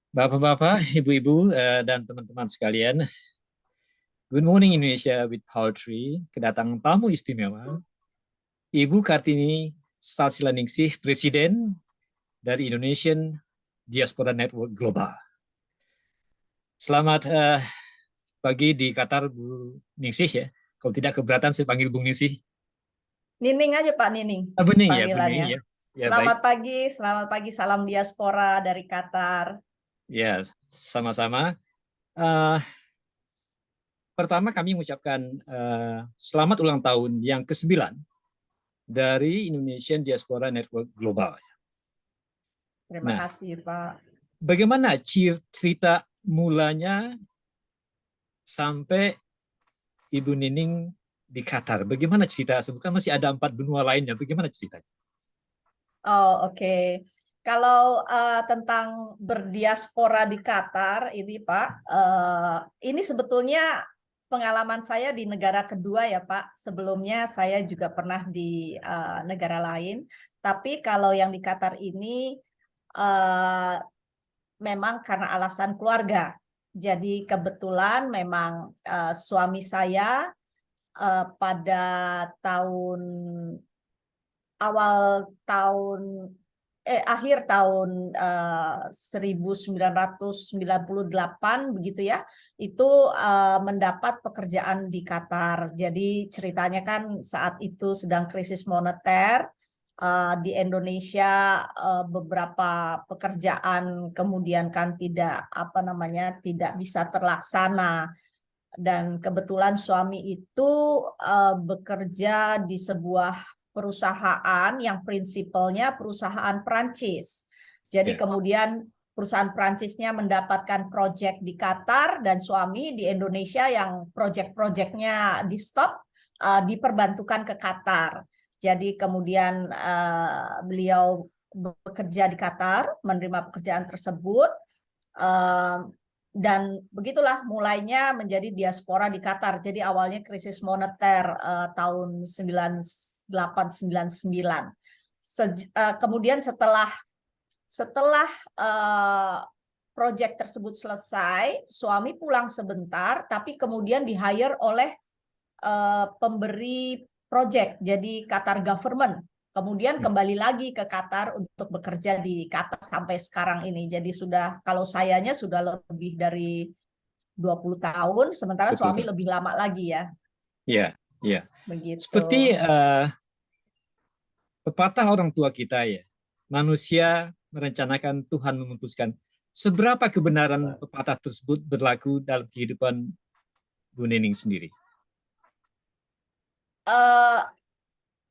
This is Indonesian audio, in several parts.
Bapak-bapak, ibu-ibu, dan teman-teman sekalian, Good Morning Indonesia with Poetry, kedatangan tamu istimewa, Ibu Kartini Salsilaningsih, Presiden dari Indonesian Diaspora Network Global. Selamat pagi di Qatar, Bu Ningsih ya. Kalau tidak keberatan, saya panggil Bung Ningsih. Nining aja Pak Nining Bening ya, Bening panggilannya. ya. Ya baik. Selamat pagi, salam diaspora dari Qatar. Ya, sama-sama. Eh, Pertama kami mengucapkan selamat ulang tahun yang ke-9 dari Indonesian Diaspora Network Global. Terima Nah, kasih Pak. bagaimana cerita mulanya sampai Ibu Nining di Qatar? Bagaimana cerita? Sebutkan masih ada 4 benua lainnya. Bagaimana ceritanya? Oh oke. Kalau tentang berdiaspora di Qatar ini Pak, ini sebetulnya pengalaman saya di negara kedua ya Pak. Sebelumnya saya juga pernah di negara lain. Tapi kalau yang di Qatar ini eh, memang karena alasan keluarga. Jadi kebetulan memang suami saya pada tahun awal akhir tahun 1998 begitu ya, itu mendapat pekerjaan di Qatar. Jadi ceritanya kan saat itu sedang krisis moneter di Indonesia, beberapa pekerjaan kemudian kan tidak bisa terlaksana, dan kebetulan suami itu bekerja di sebuah perusahaan yang prinsipalnya perusahaan Prancis. Jadi Ya, kemudian perusahaan Prancisnya mendapatkan proyek di Qatar dan suami di Indonesia yang proyek-proyeknya di stop, diperbantukan ke Qatar. Jadi kemudian beliau bekerja di Qatar, menerima pekerjaan tersebut. Dan begitulah mulainya menjadi diaspora di Qatar. Jadi awalnya krisis moneter tahun 98-99. Kemudian setelah proyek tersebut selesai, suami pulang sebentar, tapi kemudian di-hire oleh pemberi proyek, jadi Qatar government. Kemudian kembali lagi ke Qatar untuk bekerja di Qatar sampai sekarang ini. Jadi kalau sayanya sudah lebih dari 20 tahun, sementara suami betul. lebih lama lagi ya. Ya, ya. Begitu. Seperti pepatah orang tua kita ya, manusia merencanakan, Tuhan memutuskan. Seberapa kebenaran pepatah tersebut berlaku dalam kehidupan Bu Nining sendiri? Eh,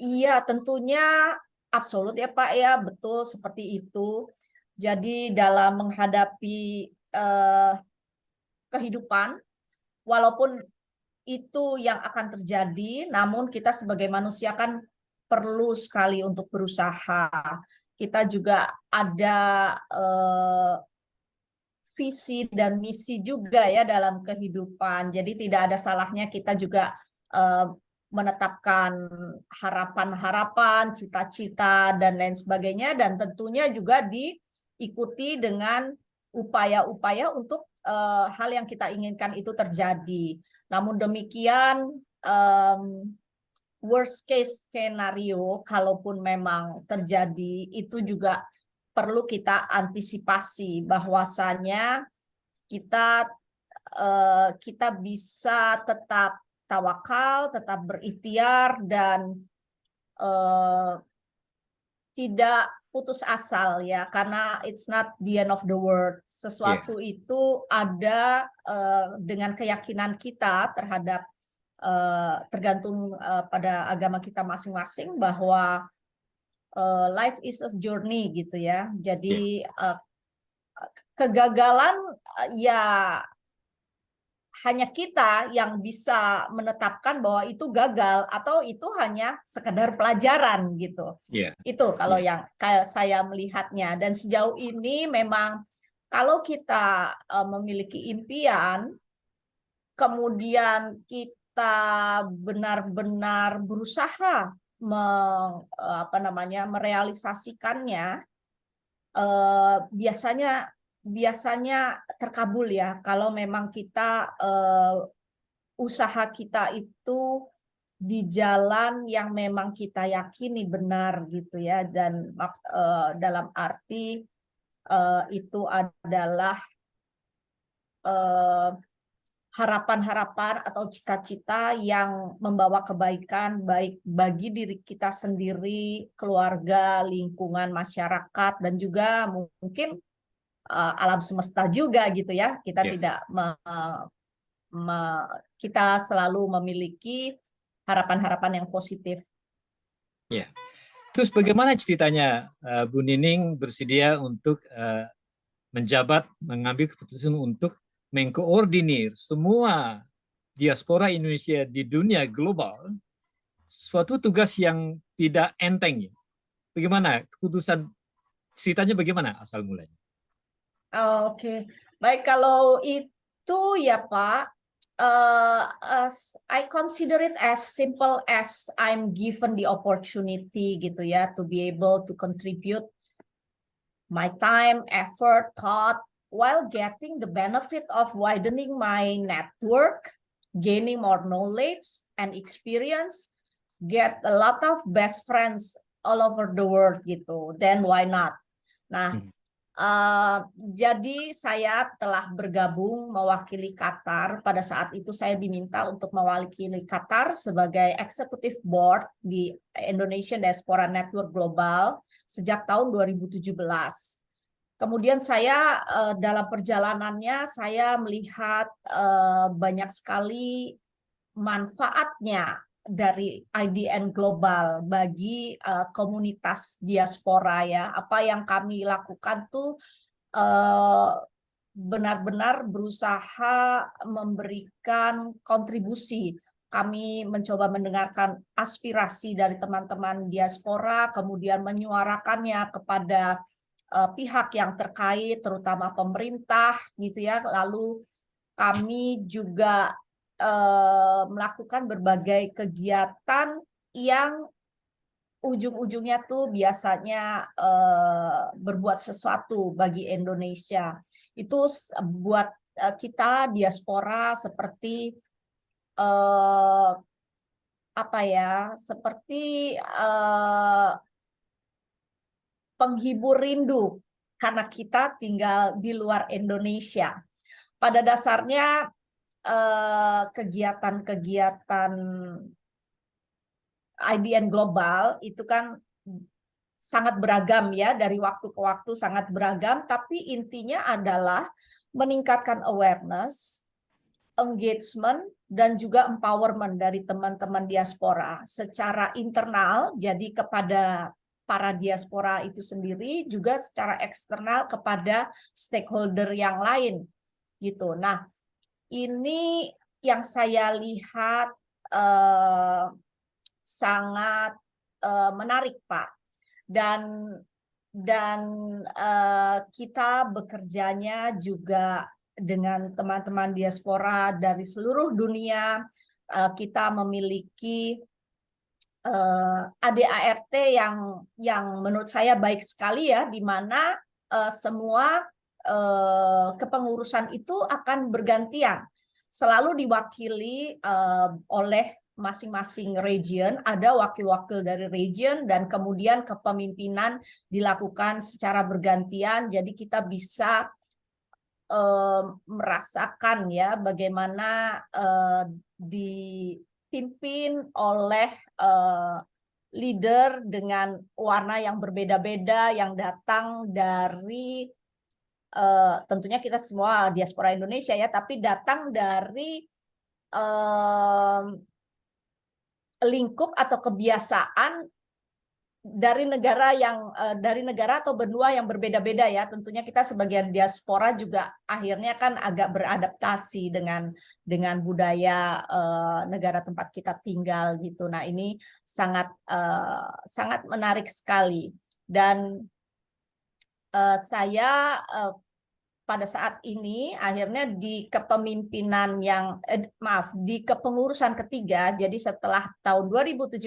iya, tentunya absolut ya Pak ya, betul seperti itu. Jadi dalam menghadapi eh, kehidupan, walaupun itu yang akan terjadi, namun kita sebagai manusia kan perlu sekali untuk berusaha. Kita juga ada eh, visi dan misi juga ya dalam kehidupan. Jadi tidak ada salahnya kita juga eh, menetapkan harapan-harapan, cita-cita dan lain sebagainya, dan tentunya juga diikuti dengan upaya-upaya untuk hal yang kita inginkan itu terjadi. Namun demikian, worst case skenario, kalaupun memang terjadi, itu juga perlu kita antisipasi bahwasanya kita kita bisa tetap tawakal, tetap berikhtiar, dan eh, tidak putus asal ya, karena it's not the end of the world. Ya, Sesuatu itu ada dengan keyakinan kita terhadap tergantung pada agama kita masing-masing, bahwa life is a journey gitu ya. ya, Jadi kegagalan ya hanya kita yang bisa menetapkan bahwa itu gagal atau itu hanya sekedar pelajaran gitu. ya, Itu kalau ya. yang kayak saya melihatnya. Dan sejauh ini memang kalau kita memiliki impian, kemudian kita benar-benar berusaha merealisasikannya, biasanya biasanya terkabul ya kalau memang kita usaha kita itu di jalan yang memang kita yakini benar gitu ya, dan dalam arti itu adalah eh, harapan-harapan atau cita-cita yang membawa kebaikan baik bagi diri kita sendiri, keluarga, lingkungan, masyarakat, dan juga mungkin alam semesta juga gitu ya. Kita Ya. tidak kita selalu memiliki harapan-harapan yang positif. Ya. Terus bagaimana ceritanya Bu Nining bersedia untuk menjabat, mengambil keputusan untuk mengkoordinir semua diaspora Indonesia di dunia global, suatu tugas yang tidak enteng ya. Bagaimana keputusan, ceritanya bagaimana asal mulanya? Oke, baik kalau itu ya Pak, I consider it as simple as I'm given the opportunity gitu ya to be able to contribute my time, effort, thought while getting the benefit of widening my network, gaining more knowledge and experience, get a lot of best friends all over the world gitu. Then why not? Nah, jadi saya telah bergabung mewakili Qatar. Pada saat itu saya diminta untuk mewakili Qatar sebagai Executive Board di Indonesian Diaspora Network Global sejak tahun 2017. Kemudian saya dalam perjalanannya saya melihat banyak sekali manfaatnya dari IDN Global bagi komunitas diaspora ya. Apa yang kami lakukan tuh benar-benar berusaha memberikan kontribusi. Kami mencoba mendengarkan aspirasi dari teman-teman diaspora, kemudian menyuarakannya kepada pihak yang terkait, terutama pemerintah, gitu ya. Lalu kami juga melakukan berbagai kegiatan yang ujung-ujungnya tuh biasanya berbuat sesuatu bagi Indonesia. Itu buat kita diaspora seperti apa ya? Seperti penghibur rindu karena kita tinggal di luar Indonesia. Pada dasarnya kegiatan-kegiatan IDN Global itu kan sangat beragam ya, dari waktu ke waktu sangat beragam, tapi intinya adalah meningkatkan awareness, engagement, dan juga empowerment dari teman-teman diaspora secara internal, jadi kepada para diaspora itu sendiri, juga secara eksternal kepada stakeholder yang lain gitu. Nah, ini yang saya lihat sangat menarik, Pak. Dan kita bekerjanya juga dengan teman-teman diaspora dari seluruh dunia. Kita memiliki ADART yang menurut saya baik sekali ya, di mana semua kepengurusan itu akan bergantian, selalu diwakili oleh masing-masing region, ada wakil-wakil dari region, dan kemudian kepemimpinan dilakukan secara bergantian. Jadi kita bisa merasakan ya bagaimana dipimpin oleh leader dengan warna yang berbeda-beda yang datang dari tentunya kita semua diaspora Indonesia ya, tapi datang dari lingkup atau kebiasaan dari negara atau benua yang berbeda-beda ya. Tentunya kita sebagai diaspora juga akhirnya kan agak beradaptasi dengan budaya negara tempat kita tinggal gitu. Nah, ini sangat menarik sekali. Dan saya pada saat ini akhirnya di kepemimpinan di kepengurusan ketiga, jadi setelah tahun 2017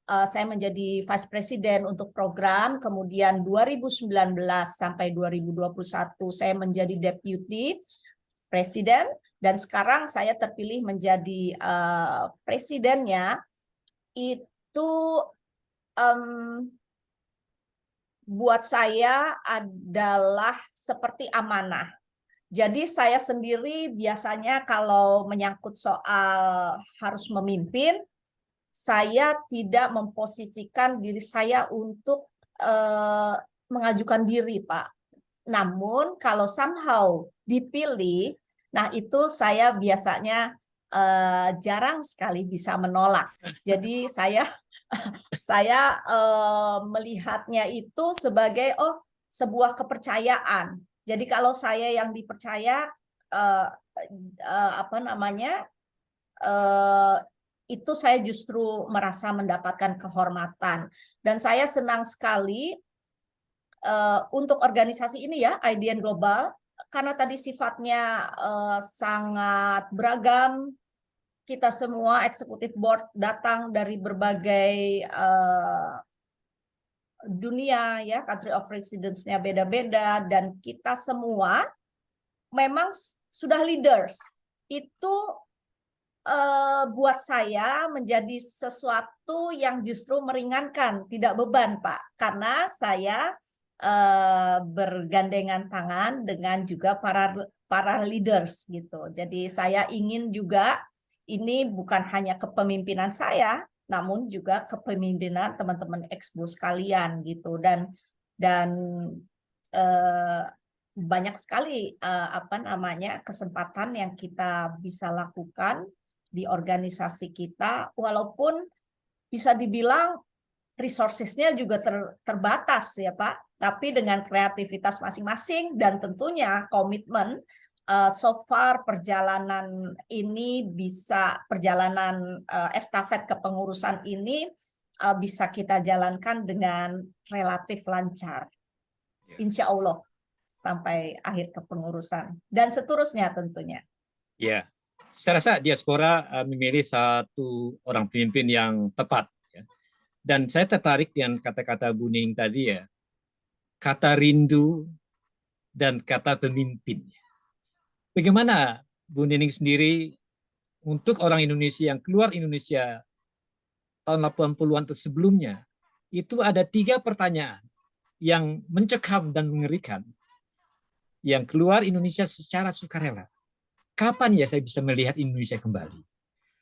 saya menjadi Vice President untuk program, kemudian 2019 sampai 2021 saya menjadi Deputy Presiden, dan sekarang saya terpilih menjadi presidennya. Itu buat saya adalah seperti amanah. Jadi saya sendiri biasanya kalau menyangkut soal harus memimpin, saya tidak memposisikan diri saya untuk mengajukan diri, Pak. Namun kalau somehow dipilih, nah itu saya biasanya jarang sekali bisa menolak. Jadi saya melihatnya itu sebagai sebuah kepercayaan. Jadi kalau saya yang dipercaya apa namanya itu saya justru merasa mendapatkan kehormatan, dan saya senang sekali untuk organisasi ini ya, IDN Global, karena tadi sifatnya sangat beragam. Kita semua executive board datang dari berbagai dunia ya, country of residence-nya beda-beda, dan kita semua memang sudah leaders. Itu buat saya menjadi sesuatu yang justru meringankan, tidak beban, Pak, karena saya bergandengan tangan dengan juga para leaders gitu. Jadi saya ingin juga ini bukan hanya kepemimpinan saya, namun juga kepemimpinan teman-teman Expo sekalian gitu, dan banyak sekali apa namanya kesempatan yang kita bisa lakukan di organisasi kita, walaupun bisa dibilang resources-nya juga terbatas ya Pak, tapi dengan kreativitas masing-masing dan tentunya komitmen, so far perjalanan ini perjalanan estafet kepengurusan ini bisa kita jalankan dengan relatif lancar, insya Allah, sampai akhir kepengurusan dan seterusnya tentunya. Ya, saya rasa diaspora memilih satu orang pemimpin yang tepat. Ya. Dan saya tertarik dengan kata-kata Bu Nining tadi ya, kata rindu dan kata pemimpin. Bagaimana Bu Nining sendiri untuk orang Indonesia yang keluar Indonesia tahun 80-an atau sebelumnya, itu ada 3 pertanyaan yang mencekam dan mengerikan. Yang keluar Indonesia secara sukarela. Kapan ya saya bisa melihat Indonesia kembali?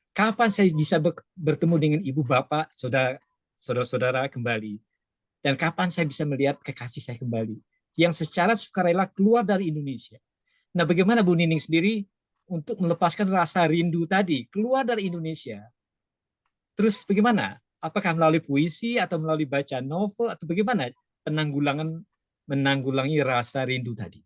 Kapan saya bisa bertemu dengan ibu bapak, saudara-saudara kembali? Dan kapan saya bisa melihat kekasih saya kembali? Yang secara sukarela keluar dari Indonesia. Nah, bagaimana Bu Nining sendiri untuk melepaskan rasa rindu tadi, keluar dari Indonesia? Terus bagaimana? Apakah melalui puisi atau melalui baca novel atau bagaimana menanggulangi rasa rindu tadi?